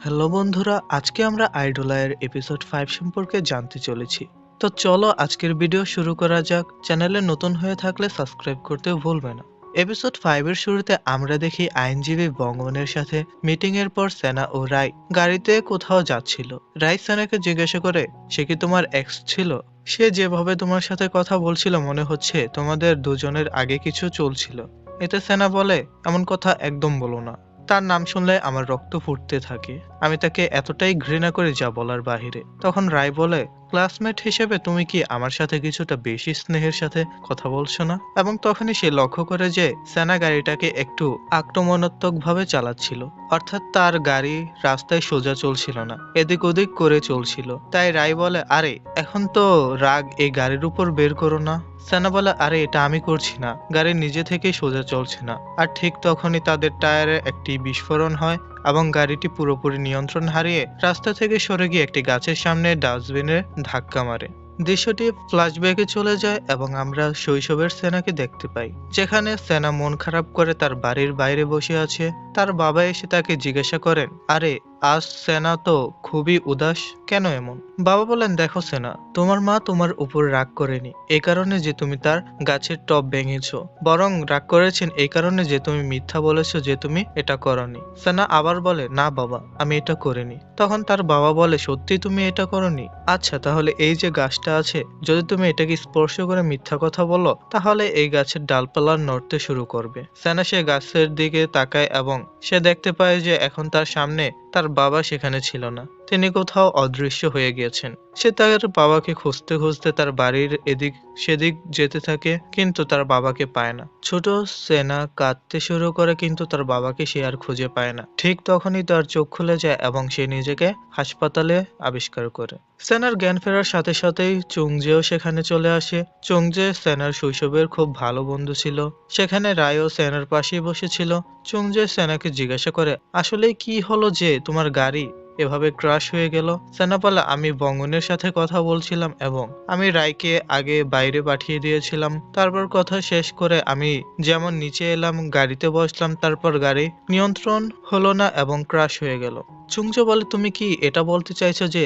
Hello বন্ধুরা, আজকে আমরা আইডলাইয়ের এপিসোড 5 সম্পর্কে জানতে চলেছি। তো চলো আজকের ভিডিও শুরু করা যাক। চ্যানেলে নতুন হয়ে থাকলে সাবস্ক্রাইব করতেও ভুলবে না। এপিসোড 5 এর শুরুতে আমরা দেখি আইনজীবী বঙ্গনের সাথে মিটিং এর পর সেনা ও রায় গাড়িতে কোথাও যাচ্ছিল। রায় সেনাকে জিজ্ঞাসা করে, সে কি তোমার এক্স ছিল? সে যেভাবে তোমার সাথে কথা বলছিল মনে হচ্ছে তোমাদের দুজনের আগে কিছু চলছিল। এতে সেনা বলে, এমন কথা একদম বলো না। তার নাম শুনলে আমার রক্ত ফুটতে থাকে। আমি তাকে এতটাই ঘৃণা করি যা বলার বাহিরে। তখন রায় বলে, ক্লাসমেট হিসেবে তুমি কি আমার সাথে কিছুটা বেশি স্নেহের সাথে কথা বলছো না? এবং তখনই সে লক্ষ্য করে যে সেনা গাড়িটাকে একটু আক্রমণাত্মক ভাবে চালাচ্ছিল, অর্থাৎ তার গাড়ি রাস্তায় সোজা চলছিল না, এদিক ওদিক করে চলছিল। তাই রায় বলে, আরে এখন তো রাগ এই গাড়ির উপর বের করো না। সেনা বলে, আরে এটা আমি করছি না, গাড়ি নিজে থেকেই সোজা চলছে না। আর ঠিক তখনই তাদের টায়ারে একটি বিস্ফোরণ হয় এবং গাড়িটি পুরোপুরি নিয়ন্ত্রণ হারিয়ে রাস্তা থেকে সরে গিয়ে একটি গাছের সামনে ডাস্টবিনে ধাক্কা মারে। দৃশ্যটি ফ্ল্যাশব্যাকে চলে যায় এবং আমরা শৈশবের সেনাকে দেখতে পাই, যেখানে সেনা মন খারাপ করে তার বাড়ির বাইরে বসে আছে। তার বাবা এসে তাকে জিজ্ঞাসা করেন, আরে আজ সেনা তো খুবই উদাস, কেন এমন? বাবা বলেন, দেখো সেনা, তোমার মা তোমার উপর রাগ করেনি এই কারণে যে তুমি তার গাছের টব ভেঙেছো, বরং রাগ করেছেন এই কারণে যে তুমি মিথ্যা বলেছো যে তুমি এটা করনি। সেনা আবার বলে, না বাবা, আমি এটা করিনি। তখন তার বাবা বলে, সত্যি তুমি এটা করনি? আচ্ছা, তাহলে এই যে গাছটা আছে, যদি তুমি এটাকে স্পর্শ করে মিথ্যা কথা বলো তাহলে এই গাছের ডালপালা নড়তে শুরু করবে। সেনা সে গাছের দিকে তাকায় এবং সে দেখতে পায় যে এখন তার সামনে তার বাবা সেখানে ছিল না, তিনি কোথাও অদৃশ্য হয়ে গিয়েছেন। সে তার বাবাকে খুঁজতে খুঁজতে তার বাড়ির এদিক সেদিক যেতে থাকে, কিন্তু তার বাবাকে পায় না। ছোট সেনা কাঁদতে শুরু করে, কিন্তু তার বাবাকে সে আর খুঁজে পায় না। ঠিক তখনই তার চোখ খুলে যায় এবং সে নিজেকে হাসপাতালে আবিষ্কার করে। সেনার জ্ঞান ফেরার সাথে সাথেই চুংজেও সেখানে চলে আসে। চুংজে সেনার শৈশবের খুব ভালো বন্ধু ছিল। সেখানে রায়ও সেনার পাশেই বসেছিল। চুংজে সেনাকে জিজ্ঞাসা করে, আসলে কি হলো যে তোমার গাড়ি এভাবে ক্রাশ হয়ে গেল? সেনা বলে, আমি বঙ্গনের সাথে কথা বলছিলাম এবং আমি রায়কে আগে বাইরে পাঠিয়ে দিয়েছিলাম। তারপর কথা শেষ করে আমি যেমন নিচে এলাম, গাড়িতে বসলাম, তারপর গাড়ি নিয়ন্ত্রণ হলো না এবং ক্রাশ হয়ে গেল। চুংজো বলে, তুমি কি এটা বলতে চাইছো যে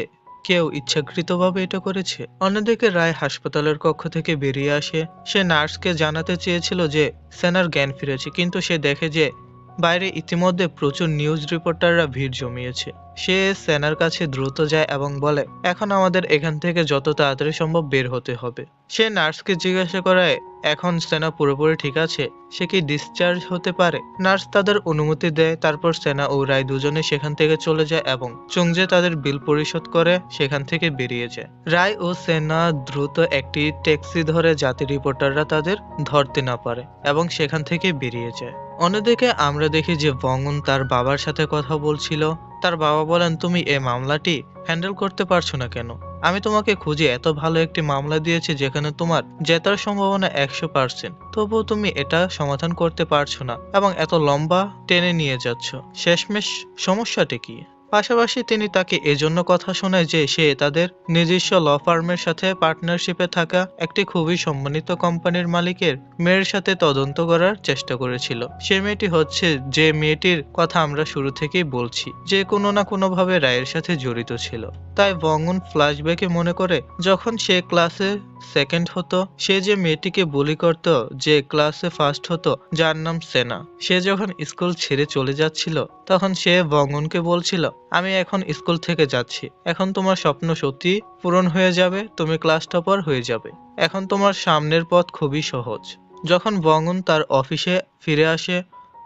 কেউ ইচ্ছাকৃতভাবে এটা করেছে? অন্যদিকে রায় হাসপাতালের কক্ষ থেকে বেরিয়ে আসে। সে নার্সকে জানাতে চেয়েছিল যে সেনার জ্ঞান ফিরেছে, কিন্তু সে দেখে যে বাইরে ইতিমধ্যে প্রচুর নিউজ রিপোর্টাররা ভিড় জমিয়েছে। সে সেনার কাছে দ্রুত যায় এবং বলে, এখন আমাদের এখান থেকে যত তাড়াতাড়ি সম্ভব বের হতে হবে। সে নার্সকে জিজ্ঞাসা করে, এখন সেনা পুরোপুরি ঠিক আছে, সে কি ডিসচার্জ হতে পারে? নার্স তাদের অনুমতি দেয়। তারপর সেনা ও রায় দুজনে সেখান থেকে চলে যায় এবং চুংজে তাদের বিল পরিশোধ করে সেখান থেকে বেরিয়ে যায়। রায় ও সেনা দ্রুত একটি ট্যাক্সি ধরে যাতে রিপোর্টাররা তাদের ধরতে না পারে এবং সেখান থেকে বেরিয়ে যায়। অন্যদিকে আমরা দেখি যে বঙ্গন তার বাবার সাথে কথা বলছিল। তার বাবা বলেন, তুমি এই মামলাটি হ্যান্ডেল করতে পারছো না কেন? আমি তোমাকে খুঁজে এত ভালো একটি মামলা দিয়েছি যেখানে তোমার জেতার সম্ভাবনা 100%, তবুও তুমি এটা সমাধান করতে পারছো না এবং এত লম্বা টেনে নিয়ে যাচ্ছ। শেষমেশ সমস্যাটি কি? পাশাপাশি তিনি তাকে এজন্য কথা শোনায় যে সে তাদের নিজস্ব ল ফার্মের সাথে পার্টনারশিপে থাকা একটি খুবই সম্মানিত কোম্পানির মালিকের মেয়ের সাথে তদন্ত করার চেষ্টা করেছিল। সে মেয়েটি হচ্ছে যে মেয়েটির কথা আমরা শুরু থেকেই বলছি, যে কোনো না কোনো ভাবে রায়ের সাথে জড়িত ছিল। তাই বঙ্গন ফ্ল্যাশব্যাকে মনে করে যখন সে ক্লাসে সেকেন্ড হতো, সে যে মেয়েটিকে বুলি করত যে ক্লাসে ফার্স্ট হতো, যার নাম সেনা, সে যখন স্কুল ছেড়ে চলে যাচ্ছিল তখন সে বঙ্গনকে বলছিল, আমি এখন স্কুল থেকে যাচ্ছি, এখন তোমার স্বপ্ন সত্যি পূরণ হয়ে যাবে, তুমি ক্লাস টপার হয়ে যাবে, এখন তোমার সামনের পথ খুবই সহজ। যখন বঙ্গন তার অফিসে ফিরে আসে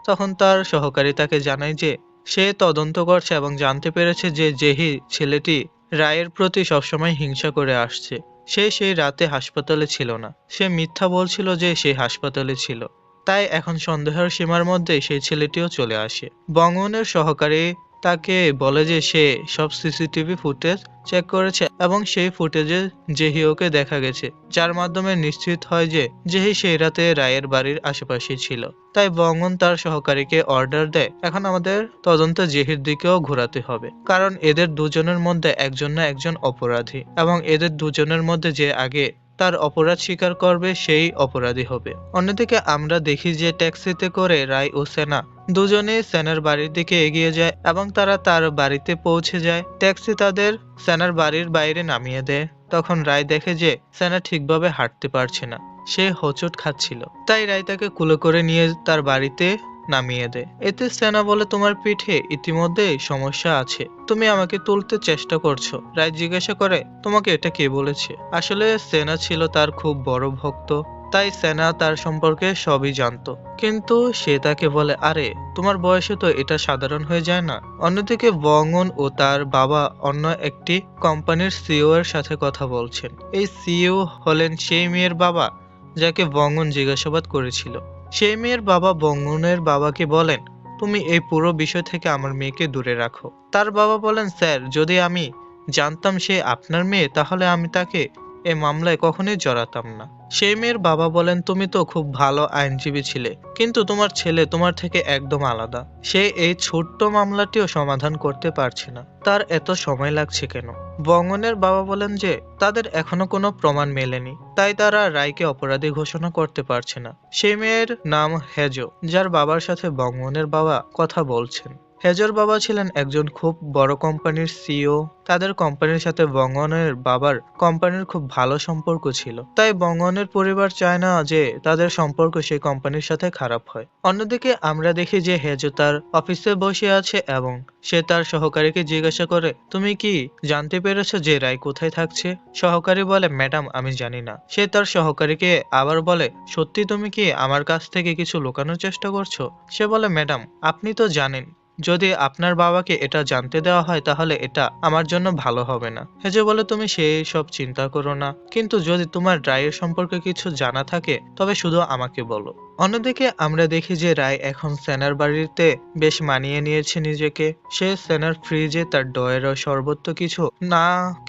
তখন তার সহকারী তাকে জানায় যে সে তদন্ত করছে এবং জানতে পেরেছে যে জেহি ছেলেটি রায়ের প্রতি সবসময় হিংসা করে আসছে। সে সেই রাতে হাসপাতালে ছিল না, সে মিথ্যা বলছিল যে সে হাসপাতালে ছিল। তাই এখন সন্দেহের সীমার মধ্যে সেই ছেলেটিও চলে আসে। বঙ্গনের সহকারী তাকে বলে যে সে সব সিসিটিভি ফুটেজ চেক করেছে এবং সেই ফুটেজে জেহিওকে দেখা গেছে, যার মাধ্যমে নিশ্চিত হয় যে জেহি সেই রাতে রায়ের বাড়ির আশেপাশে ছিল। তাই বঙ্গন তার সহকারীকে অর্ডার দেয়, এখন আমাদের তদন্ত জেহির দিকেও ঘোরাতে হবে, কারণ এদের দুজনের মধ্যে একজন না একজন অপরাধী এবং এদের দুজনের মধ্যে যে আগে তার অপরাধ স্বীকার করবে সেই অপরাধী হবে। অন্যদিকে আমরা দেখি যে ট্যাক্সিতে করে রায় ও সেনা দুজনেই সেনার বাড়ির দিকে এগিয়ে যায় এবং তারা তার বাড়িতে পৌঁছে যায়। ট্যাক্সি তাদের সেনার বাড়ির বাইরে নামিয়ে দেয়। তখন রায় দেখে যে সেনা ঠিকভাবে হাঁটতে পারছে না, সে হোঁচট খাচ্ছিল। তাই রায় তাকে কুলে করে নিয়ে তার বাড়িতে নামিয়ে দেয়। এতে সেনা বলে, তোমার পিঠে ইতিমধ্যেই সমস্যা আছে, তুমি আমাকে তুলতে চেষ্টা করছো। রায় জিজ্ঞাসা করে, তোমাকে এটা কে বলেছে? আসলে সেনা ছিল তার খুব বড় ভক্ত, তাই সেনা তার সম্পর্কে সবই জানতো। কিন্তু সে তাকে বলে, আরে তোমার বয়সে তো এটা সাধারণ হয়ে যায় না। অন্যদিকে বঙ্গন ও তার বাবা অন্য একটি কোম্পানির সিইও এর সাথে কথা বলছেন। এই সিইও হলেন সেই মেয়ের বাবা যাকে বঙ্গন জিজ্ঞাসাবাদ করেছিল। সেই মেয়ের বাবা বঙ্গনের বাবাকে বলেন, তুমি এই পুরো বিষয় থেকে আমার মেয়েকে দূরে রাখো। তার বাবা বলেন, স্যার, যদি আমি জানতাম সে আপনার মেয়ে তাহলে আমি তাকে এ মামলায় কখনোই জড়াতাম না। সেই মেয়ের বাবা বলেন, তুমি তো খুব ভালো আইনজীবী ছিলে, কিন্তু তোমার ছেলে তোমার থেকে একদম আলাদা। সে এই ছোট্ট মামলাটিও সমাধান করতে পারছে না, তার এত সময় লাগছে কেন? বঙ্গনের বাবা বলেন যে তাদের এখনো কোনো প্রমাণ মেলেনি, তাই তারা রায়কে অপরাধী ঘোষণা করতে পারছে না। সেই মেয়ের নাম হেজো, যার বাবার সাথে বঙ্গনের বাবা কথা বলছেন। হেজোর বাবা ছিলেন একজন খুব বড় কোম্পানির সিইও। তাদের কোম্পানির সাথে বঙ্গনের বাবার কোম্পানির খুব ভালো সম্পর্ক ছিল, তাই বঙ্গনের পরিবার চায় না যে তাদের সম্পর্ক সেই কোম্পানির সাথে খারাপ হয়। অন্যদিকে আমরা দেখি যে হেজো তার অফিসে বসে আছে এবং সে তার সহকারীকে জিজ্ঞাসা করে, তুমি কি জানতে পেরেছো যে রায় কোথায় থাকছে? সহকারী বলে, ম্যাডাম, আমি জানি না। সে তার সহকারীকে আবার বলে, সত্যি তুমি কি আমার কাছ থেকে কিছু লুকানোর চেষ্টা করছো? সে বলে, ম্যাডাম, আপনি তো জানেন যদি আপনার বাবাকে এটা জানতে দেওয়া হয় তাহলে এটা আমার জন্য ভালো হবে না। হেজে বলে, তুমি সেই সব চিন্তা করো না, কিন্তু যদি তোমার রায়ের সম্পর্কে কিছু জানা থাকে তবে শুধু আমাকে বলো। অন্যদিকে আমরা দেখি যে রায় এখন সেনার বাড়িতে বেশ মানিয়ে নিয়েছে নিজেকে। সে সেনার ফ্রিজে তার ডয়ের সর্বত্র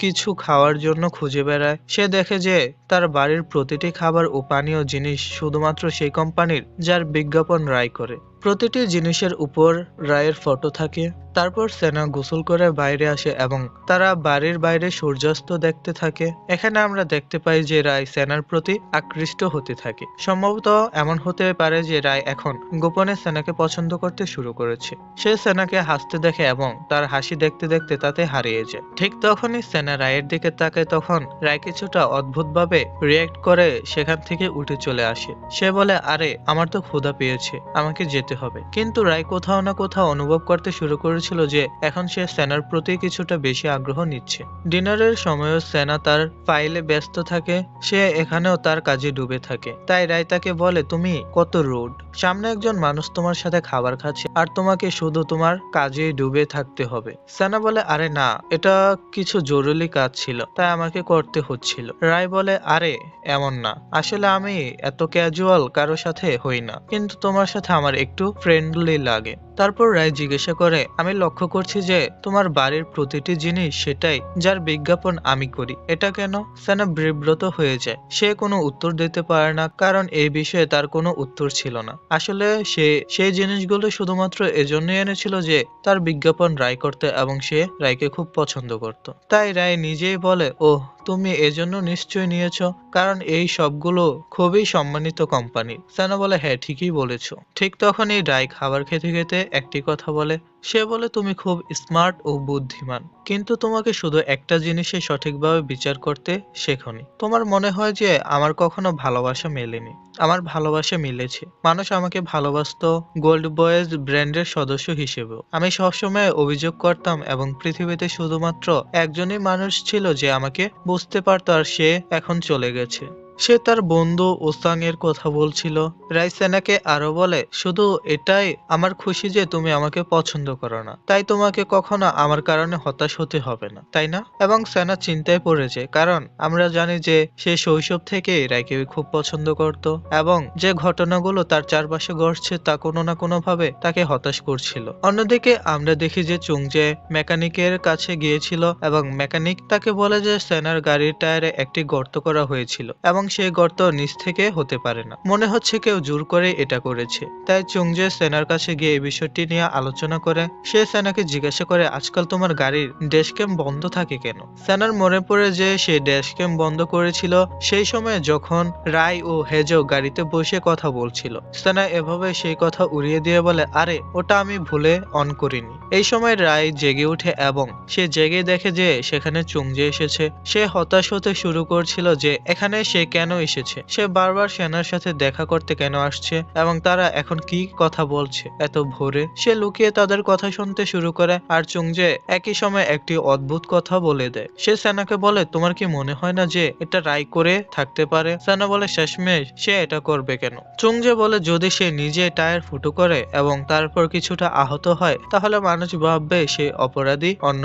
কিছু খাওয়ার জন্য খুঁজে বেড়ায়। সে দেখে যে তার বাড়ির প্রতিটি খাবার ও পানীয় জিনিস শুধুমাত্র সেই কোম্পানির যার বিজ্ঞাপন রায় করে। প্রতিটি জিনিসের উপর রায়ের ফটো থাকে। তারপর সেনা গোসল করে বাইরে আসে এবং তারা বাড়ির বাইরে সূর্যাস্ত দেখতে থাকে। এখানে আমরা দেখতে পাই যে রায় সেনার প্রতি আকৃষ্ট হতে থাকে। সম্ভবত এমন হতে পারে যে রায় এখন গোপনে সেনাকে পছন্দ করতে শুরু করেছে। সে সেনাকে হাসতে দেখে এবং তার হাসি দেখতে দেখতে তাতে হারিয়ে যায়। ঠিক তখনই সেনা রায়ের দিকে তাকায়। তখন রায় কিছুটা অদ্ভুতভাবে রিয়েক্ট করে সেখান থেকে উঠে চলে আসে। সে বলে, আরে আমার তো ক্ষুধা পেয়েছে, আমাকে যেতে হবে। কিন্তু রায় কোথাও না কোথাও অনুভব করতে শুরু করেছিল যে এখন সে সেনার প্রতি কিছুটা বেশি আগ্রহ নিচ্ছে। ডিনারের সময়ও সেনা তার ফাইলে ব্যস্ত থাকে। সে এখানেও তার কাজে ডুবে থাকে। তাই রায় তাকে বলে, তুমি কত রুড, সামনে একজন মানুষ তোমার সাথে খাবার খাচ্ছে আর তোমাকে শুধু তোমার কাজে ডুবে থাকতে হবে। সেনা বলে, আরে না, এটা কিছু জরুরি কাজ ছিল তাই আমাকে করতে হচ্ছিল। রায় বলে, আরে এমন না, আসলে আমি এত ক্যাজুয়াল কারো সাথে হই না, কিন্তু তোমার সাথে আমার একটু ফ্রেন্ডলি লাগে। তারপর রায় জিজ্ঞাসা করে, আমি লক্ষ্য করছি যে তোমার বাড়ির প্রতিটি জিনিস সেটাই যার বিজ্ঞাপন আমি করি, এটা কেন? সেনা বিব্রত হয়ে যায়। সে কোনো উত্তর দিতে পারে না, কারণ এই বিষয়ে তার কোনো উত্তর ছিল না। আসলে সে সেই জিনিসগুলো শুধুমাত্র এজন্যই এনেছিল যে তার বিজ্ঞাপন রায় করতে এবং সে রায়কে খুব পছন্দ করত। তাই রায় নিজেই বলে, ওহ, তুমি এজন্য নিশ্চয় নিয়েছো, কারণ এই সবগুলো খুবই সম্মানিত কোম্পানি। সেনা বলে, হ্যাঁ, ঠিকই বলেছো। ঠিক তখনই রায় খাবার খেতে খেতে একটি কথা বলে। সে বলে, তুমি খুব স্মার্ট ও বুদ্ধিমান, কিন্তু তোমাকে শুধু একটা জিনিসে সঠিকভাবে বিচার করতে শেখনি। তোমার মনে হয় যে আমার কখনো ভালোবাসা মেলেনি। আমার ভালোবাসা মিলেছে। মানুষ আমাকে ভালোবাসতো গোল্ড বয়েজ ব্র্যান্ডের সদস্য হিসেবেও। আমি সবসময় অভিযোগ করতাম এবং পৃথিবীতে শুধুমাত্র একজনই মানুষ ছিল যে আমাকে বুঝতে পারতো, আর সে এখন চলে গেছে। সে তার বন্ধু ওসাং এর কথা বলছিল। রাই সেনাকে আরো বলে, শুধু এটাই আমার খুশি যে তুমি আমাকে পছন্দ করো না, তাই তোমাকে কখনো আমার কারণে হতাশ হতে হবে না, তাই না? এবং সেনা চিন্তায় পড়েছে, কারণ আমরা জানি যে সে শৈশব থেকেই রাইকে খুব পছন্দ করত এবং যে ঘটনাগুলো তার চারপাশে ঘটছে তা কোনো না কোনো ভাবে তাকে হতাশ করছিল। অন্যদিকে আমরা দেখি যে চুংজে মেকানিকের কাছে গিয়েছিল এবং মেকানিক তাকে বলে যে সেনার গাড়ির টায়ারে একটি গর্ত করা হয়েছিল এবং সেই গর্ত নিচ থেকে হতে পারে না। মনে হচ্ছে কেউ জোর করে এটা করেছে। তাই চুংজে সেনার কাছে গিয়ে এই বিষয়টি নিয়ে আলোচনা করে। সে সেনাকে জিজ্ঞাসা করে, আজকাল তোমার গাড়ির ড্যাশ ক্যাম বন্ধ থাকে কেন? সেনার মনে পড়ে যে সে ড্যাশ ক্যাম বন্ধ করেছিল সেই সময় যখন রাই ও হেজো গাড়িতে বসে কথা বলছিল। সেনা এভাবে সেই কথা উড়িয়ে দিয়ে বলে, আরে ওটা আমি ভুলে অন করিনি। এই সময় রাই জেগে ওঠে এবং সে জেগে দেখে যে সেখানে চুংজে এসেছে। সে হতাশ হতে শুরু করছিল যে এখানে সে কেন এসেছে, সে বারবার সেনার সাথে দেখা করতে কেন আসছে এবং তারা এখন কি কথা বলছে এত ভোরে। সে লুকিয়ে তাদের কথা শুনতে শুরু করে আর চুংজে একই সময় একটি অদ্ভুত কথা বলে দেয়। সে সেনাকে বলে, তোমার কি মনে হয় না যে এটা রাই করে থাকতে পারে? সেনা বলে, শেষমেশ সে এটা করবে কেন? চুংজে বলে, যদি সে নিজে টায়ার ফুটো করে এবং তারপর কিছুটা আহত হয় তাহলে মানুষ ভাববে সে অপরাধী। অন্য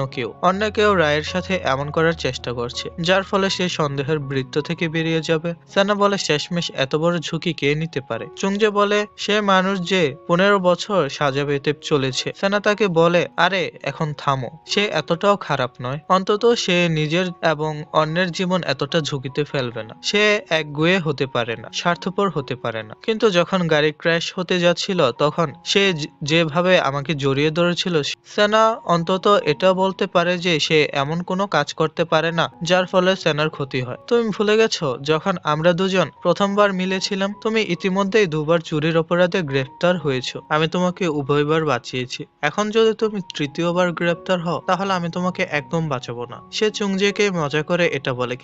কেউ রায়ের সাথে এমন করার চেষ্টা করছে, যার ফলে সে সন্দেহের বৃত্ত থেকে বেরিয়ে যাবে। সেনা বলে, শেষমেশ এত বড় ঝুঁকি কে নিতে পারে? চুংজে বলে, সে মানুষ যে 15 বছর সাজা পেতে চলেছে। সেনা তাকে বলে, আরে এখন থামো, সে এতটাও খারাপ নয়। অন্তত সে নিজের এবং অন্যের জীবন এতটা ঝুঁকিতে ফেলবে না। সে একগুঁয়ে হতে পারে না, স্বার্থপর হতে পারে না। কিন্তু যখন গাড়ি ক্র্যাশ হতে যাচ্ছিল তখন সে যেভাবে আমাকে জড়িয়ে ধরেছিল, সেনা অন্তত এটা বলতে পারে যে সে এমন কোনো কাজ করতে পারে না যার ফলে সেনার ক্ষতি হয়। তুমি ভুলে গেছো যখন আমরা দুজন প্রথমবার মিলেছিলাম? তুমি ইতিমধ্যেই 2বার চুরির অপরাধে গ্রেফতার হয়েছো। আমি তোমাকে উভয়বার বাঁচিয়েছি। এখন যদি তুমি তৃতীয়বার গ্রেফতার হও তাহলে আমি তোমাকে একদম বাঁচাবো না। সে চুংজেকে মজা করে এটা বলে,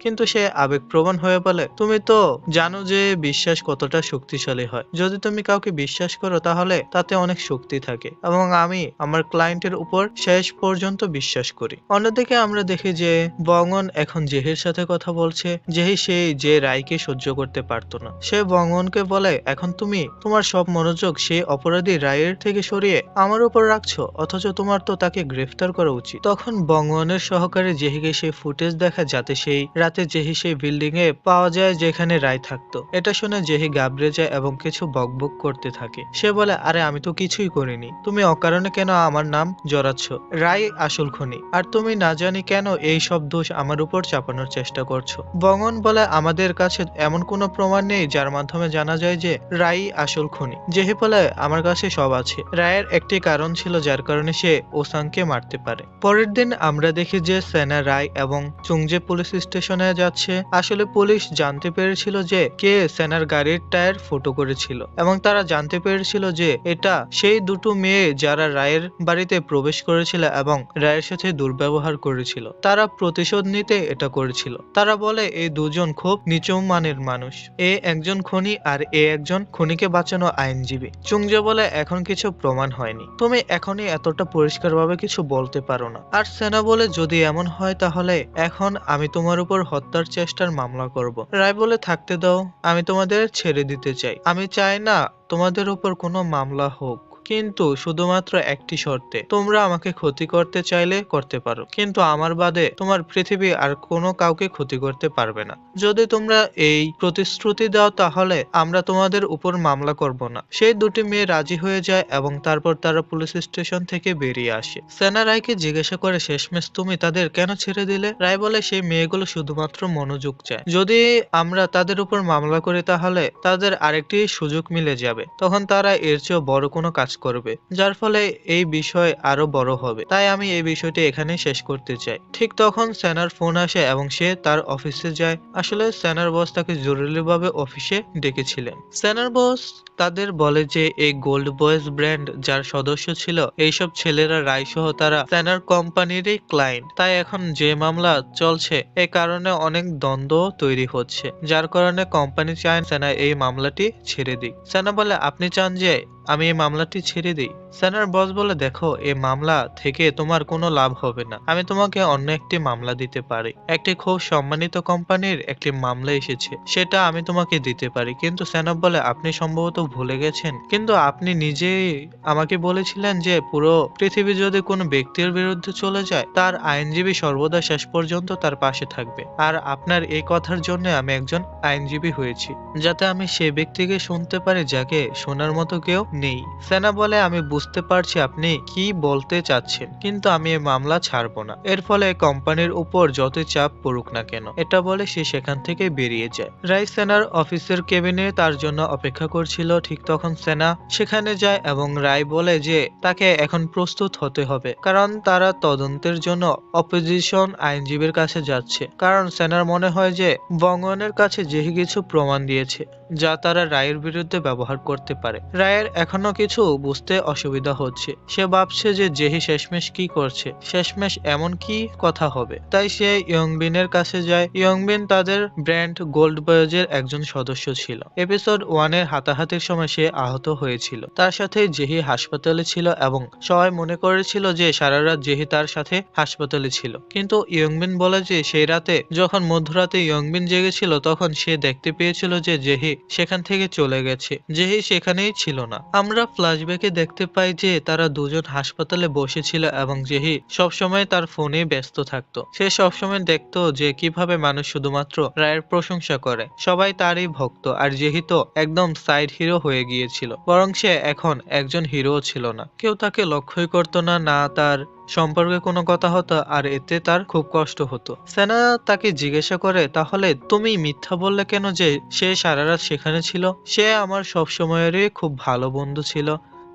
কিন্তু সে আবেগপ্রবণ হয়ে বলে, তুমি তো জানো যে বিশ্বাস কতটা শক্তিশালী হয়। যদি তুমি কাউকে বিশ্বাস করো তাহলে তাতে অনেক শক্তি থাকে এবং আমি আমার ক্লায়েন্টের উপর শেষ পর্যন্ত বিশ্বাস করি। অন্যদিকে আমরা দেখি যে বঙ্গন এখন জেহির সাথে কথা বলছে। জেহি সেই যে রায়কে সহ্য করতে পারতো না। সে বঙ্গনকে বলে, এখন তুমি তোমার সব মনোযোগ সেই অপরাধী রায়ের থেকে সরিয়ে আমার উপর রাখছো, অথচ তোমার তো তাকে গ্রেফতার করা উচিত। তখন বঙ্গনের সহকারী জেহিকে সেই ফুটেজ দেখা যাতে সেই রাতে জেহি সেই বিল্ডিং এ পাওয়া যায় যেখানে রায় থাকতো। এটা শুনে জেহি ঘাবড়ে যায় এবং কিছু বকবক করতে থাকে। সে বলে, আরে আমি তো কিছুই করিনি, তুমি অকারণে কেন আমার নাম জড়াচ্ছ? রায় আসল খুনি আর তুমি না জানি কেন এই সব দোষ আমার উপর চাপানোর চেষ্টা করছো। বঙ্গন বলে, আমাদের কাছে এমন কোনো প্রমাণ নেই যার মাধ্যমে জানা যায় যে রায় আসল খুনি। জেহি বলে, আমার কাছে সব আছে। রায়ের একটি কারণ ছিল যার কারণে সে ওসাংকে মারতে পারে। পরের দিন আমরা দেখি যে সেনা, রায় এবং চুংজে পুলিশ স্টেশনে যাচ্ছে। আসলে পুলিশ জানতে পেরেছিল যে কে সেনার গাড়ির টায়ার ফুটো করেছিল এবং তারা জানতে পেরেছিল যে এটা সেই দুটো মেয়ে যারা রায়ের বাড়িতে প্রবেশ করেছিল এবং রায়ের সাথে দুর্ব্যবহার করেছিল। তারা প্রতিশোধ নিতে এটা করেছিল। তারা বলে এই দুজন খুব নিচু মানের মানুষ, এ একজন খুনি আর এ একজন খুনিকে বাঁচানো আইনজীবী। চুংজে বলে, এখন কিছু প্রমাণ হয়নি, তুমি এখনই এতটা পরিষ্কারভাবে কিছু বলতে পারো না। আর সেনা বলে, যদি এমন হয় তাহলে এখন আমি তোমার উপর হত্যার চেষ্টার মামলা করব। রায় বলে, থাকতে দাও, আমি তোমাদের ছেড়ে দিতে চাই। আমি চাই না তোমাদের উপর কোনো মামলা হোক, কিন্তু শুধুমাত্র একটি শর্তে। তোমরা আমাকে ক্ষতি করতে চাইলে করতে পারো, কিন্তু আমার বাদে তোমার পৃথিবী আর কোনো কাউকে ক্ষতি করতে পারবে না। যদি তোমরা এই প্রতিশ্রুতি দাও তাহলে আমরা তোমাদের উপর মামলা করব না। সেই দুটি মেয়ে রাজি হয়ে যায় এবং তারপর তারা পুলিশ স্টেশন থেকে বেরিয়ে আসে। সেনা রায়কে জিজ্ঞাসা করে, শেষমেশ তুমি তাদের কেন ছেড়ে দিলে? রায় বলে, সেই মেয়েগুলো শুধুমাত্র মনোযোগ চায়। যদি আমরা তাদের উপর মামলা করি তাহলে তাদের আরেকটি সুযোগ মিলে যাবে, তখন তারা এর চেয়েও বড় কোনো কাজ করবে, যার ফলে এই বিষয় আরো বড় হবে। তাই আমি এই বিষয়টি এখানে শেষ করতে চাই। ঠিক তখন সেনার ফোন আসে এবং সে তার অফিসে যায়। আসলে সেনার বস তাকে জরুরিভাবে অফিসে ডেকেছিলেন। সেনার বস তাদের বলে যে এই গোল্ড বয়েজ ব্র্যান্ড যার সদস্য ছিল এইসব ছেলেরা রায় সহ তারা সেনার কোম্পানিরই ক্লায়েন্ট। তাই এখন যে মামলা চলছে এই কারণে অনেক দ্বন্দ্ব তৈরি হচ্ছে, যার কারণে কোম্পানি চায় সেনা এই মামলাটি ছেড়ে দিক। সেনা বলে, আপনি চান যে আমি এই মামলাটি ছেড়ে দিই? সেনার বস বলে, দেখো এই মামলা থেকে তোমার কোনো লাভ হবে না। আমি তোমাকে অন্য একটি মামলা দিতে পারি। একটি খুব সম্মানিত কোম্পানির একটি মামলা এসেছে, সেটা আমি তোমাকে দিতে পারি। কিন্তু সেনা বলে, আপনি সম্ভবত ভুলে গেছেন, কিন্তু আপনি নিজেই আমাকে বলেছিলেন যে পুরো পৃথিবী যদি কোনো ব্যক্তির বিরুদ্ধে চলে যায় তার আইনজীবী সর্বদা শেষ পর্যন্ত তার পাশে থাকবে। আর আপনার এই কথার জন্য আমি একজন আইনজীবী হয়েছি, যাতে আমি সেই ব্যক্তিকে শুনতে পারি যাকে শোনার মতো কেউ নেই। সেনা বলে, আমি বুঝতে বুঝতে পারছি আপনি কি বলতে চাচ্ছেন, কিন্তু আমি এই মামলা ছাড়বো না। এর ফলে কোম্পানির উপর যতই চাপ পড়ুক না কেন। এটা বলে সে সেখান থেকে বেরিয়ে যায়। রাই সেনার অফিসের কেবিনে তার জন্য অপেক্ষা করছিল। ঠিক তখন সেনা সেখানে যায় এবং রাই বলে যে তাকে এখন প্রস্তুত হতে হবে, কারণ তারা তদন্তের জন্য অপোজিশন আইনজীবীর কাছে যাচ্ছে। কারণ সেনার মনে হয় যে বঙ্গনের কাছে জেহি কিছু প্রমাণ দিয়েছে যা তারা রায়ের বিরুদ্ধে ব্যবহার করতে পারে। রায়ের এখনো কিছু বুঝতে অসুবিধা হচ্ছে। সে ভাবছে যে জেহি শেষমেশ কি করছে, শেষমেশ এমন কি কথা হবে। তাই সে ইয়ংবিনের কাছে যায়। ইয়ংবিন তাদের ব্র্যান্ড গোল্ড বয়েজের একজন সদস্য ছিল। এপিসোড 1 এর হাতাহাতির সময় সে আহত হয়েছিল। তার সাথে জেহি হাসপাতালে ছিল এবং সবাই মনে করেছিল যে সারা রাত জেহি তার সাথে হাসপাতালে ছিল। কিন্তু ইয়ংবিন বলে যে সেই রাতে যখন মধ্যরাতে ইয়ংবিন জেগেছিল তখন সে দেখতে পেয়েছিল যে জেহি সেখান থেকে চলে গেছে। জেহি সেখানেই ছিল না। আমরা ফ্ল্যাশব্যাকে দেখতে পাই যে তারা দুজন হাসপাতালে বসেছিল এবং জেহি সবসময় তার ফোনে ব্যস্ত থাকতো। সে সবসময় দেখতো যে কিভাবে মানুষ শুধুমাত্র রায়ের প্রশংসা করে, সবাই তারই ভক্ত, আর জেহি তো একদম সাইড হিরো হয়ে গিয়েছিল। বরং সে এখন একজন হিরো ছিল না। কেউ তাকে লক্ষ্যই করতো না, না তার সম্পর্কে কোনো কথা হতো, আর এতে তার খুব কষ্ট হতো। সেনা তাকে জিজ্ঞাসা করে, তাহলে তুমি মিথ্যা বললে কেন যে সে সারা রাত সেখানে ছিল? সে আমার সব সময়েরই খুব ভালো বন্ধু ছিল,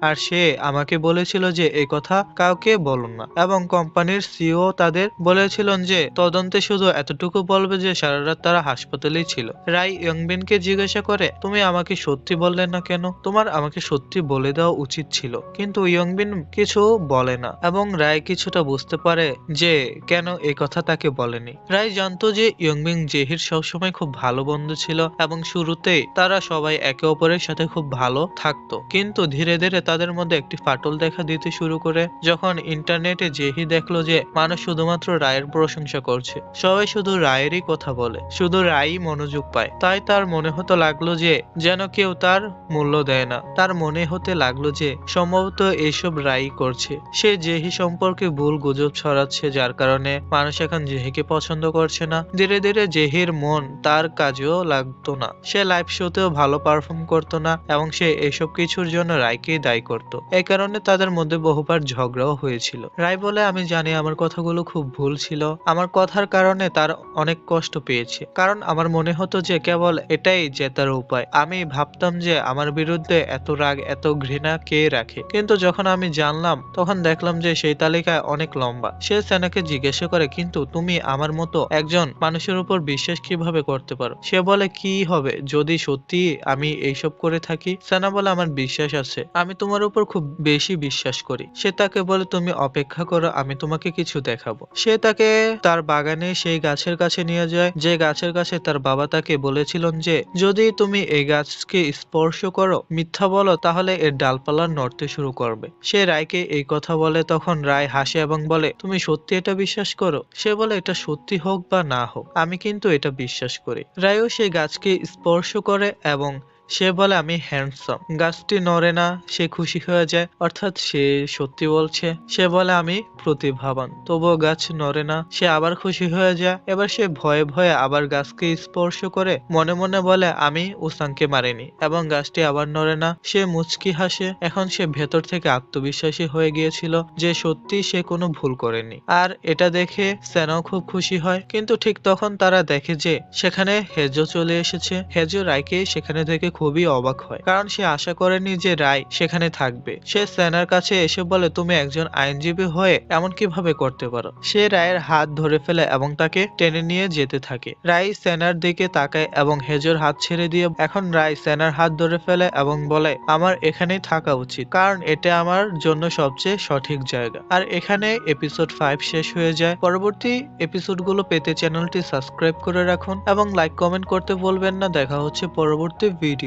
আর সে আমাকে বলেছিল যে এই কথা কাউকে বলো না। এবং কোম্পানির সিইও তাদের বলেছিলেন যে তদন্তে শুধু এতটুকু বলবে যে সারা রাত তারা হাসপাতালেই ছিল। রাই ইয়ংবিনকে জিজ্ঞাসা করে, তুমি আমাকে সত্যি বললে না কেন? তোমার আমাকে সত্যি বলে দেওয়া উচিত ছিল। কিন্তু ইয়ংবিন কিছু বলে না এবং রাই কিছুটা বুঝতে পারে যে কেন এই কথা তাকে বলেনি। রাই জানতো যে ইয়ংবিন জেহির সবসময় খুব ভালো বন্ধু ছিল এবং শুরুতেই তারা সবাই একে অপরের সাথে খুব ভালো থাকতো। কিন্তু ধীরে ধীরে তাদের মধ্যে একটি ফাটল দেখা দিতে শুরু করে যখন ইন্টারনেটে জেহি দেখলো যে মানুষ শুধুমাত্র রায়ের প্রশংসা করছে, সবাই শুধু রায়েরই কথা বলে, শুধু রায়ই মনোযোগ পায়। তাই তার মনে হতে লাগলো যে যেন কেউ তার মূল্য দেয় না। তার মনে হতে লাগলো যে সম্ভবত এইসব রায়ই করছে। সে জেহি সম্পর্কে ভুল গুজব ছড়াচ্ছে, যার কারণে মানুষ এখন জেহিকে পছন্দ করছে না। ধীরে ধীরে জেহির মন তার কাজেও লাগতো না। সে লাইভ শোতেও ভালো পারফর্ম করতো না এবং সে এসব কিছুর জন্য রায়কেই দায়ী করত। এই কারণে তাদের মধ্যে বহুবার ঝগড়াও হয়েছিল। রায় বলে, আমি জানি আমার কথাগুলো খুব ভুল ছিল। আমার কথার কারণে তার অনেক কষ্ট পেয়েছে, কারণ আমার মনে হতো যে কেবল এটাই জেতার উপায়। আমি ভাবতাম যে আমার বিরুদ্ধে এত রাগ, এত ঘৃণা কে রাখে। কিন্তু যখন আমি জানলাম তখন দেখলাম যে সেই তালিকায় অনেক লম্বা। সে সেনাকে জিজ্ঞাসা করে, কিন্তু তুমি আমার মতো একজন মানুষের উপর বিশ্বাস কিভাবে করতে পারো? সে বলে, কি হবে যদি সত্যি আমি এইসব করে থাকি? সেনা বলে, আমার বিশ্বাস আছে, আমি তোমার উপর খুব বেশি বিশ্বাস করি। সে তাকে বলে, তুমি অপেক্ষা করো, আমি তোমাকে কিছু দেখাবো। সে তাকে তার বাগানে সেই গাছের কাছে নিয়ে যায়, যে গাছের কাছে তার বাবা তাকে বলেছিলেন যে যদি তুমি এই গাছকে স্পর্শ করো, মিথ্যা বলো, তাহলে এর ডালপালা নড়তে শুরু করবে। সে রায়কে এই কথা বলে। তখন রায় হাসে এবং বলে, তুমি সত্যি এটা বিশ্বাস করো? সে বলে, এটা সত্যি হোক বা না হোক, আমি কিন্তু এটা বিশ্বাস করি। রায়ও সেই গাছকে স্পর্শ করে এবং সে বলে, আমি হ্যান্ডসাম। গাছটি নড়ে না। সে খুশি হয়ে যায়, অর্থাৎ সে সত্যি বলছে। সে বলে, আমি প্রতিভাবান। তবুও গাছ নড়ে না। সে আবার খুশি হয়ে যায়। এবার সে ভয়ে ভয়ে আবার গাছকে স্পর্শ করে মনে মনে বলে, আমি উসাংকে মারিনি, এবং গাছটি আবার নড়ে না। সে মুচকি হাসে। এখন সে ভেতর থেকে আত্মবিশ্বাসী হয়ে গিয়েছিল যে সত্যি সে কোনো ভুল করেনি। আর এটা দেখে সেনাও খুব খুশি হয়। কিন্তু ঠিক তখন তারা দেখে যে সেখানে হেজো চলে এসেছে। হেজো রায়কে সেখানে দেখে খুবই অবাক হয়, কারণ সে আশা করেনি যে রায় সেখানে থাকবে। সে সেনার কাছে এসে বলে, তুমি একজন আইনজীবী হয়ে এমন কিভাবে করতে পারো? সে রায়ের হাত ধরে ফেলে এবং তাকে টেনে নিয়ে যেতে থাকে। রায় সেনার দিকে তাকায় এবং হেজোর হাত ছেড়ে দিয়ে এখন রায় সেনার হাত ধরে ফেলে এবং বলে, আমার এখানেই থাকা উচিত, কারণ এটা আমার জন্য সবচেয়ে সঠিক জায়গা। আর এখানে এপিসোড 5 শেষ হয়ে যায়। পরবর্তী এপিসোডগুলো পেতে চ্যানেলটি সাবস্ক্রাইব করে রাখুন এবং লাইক কমেন্ট করতে ভুলবেন না। দেখা হচ্ছে পরবর্তী ভিডিওতে।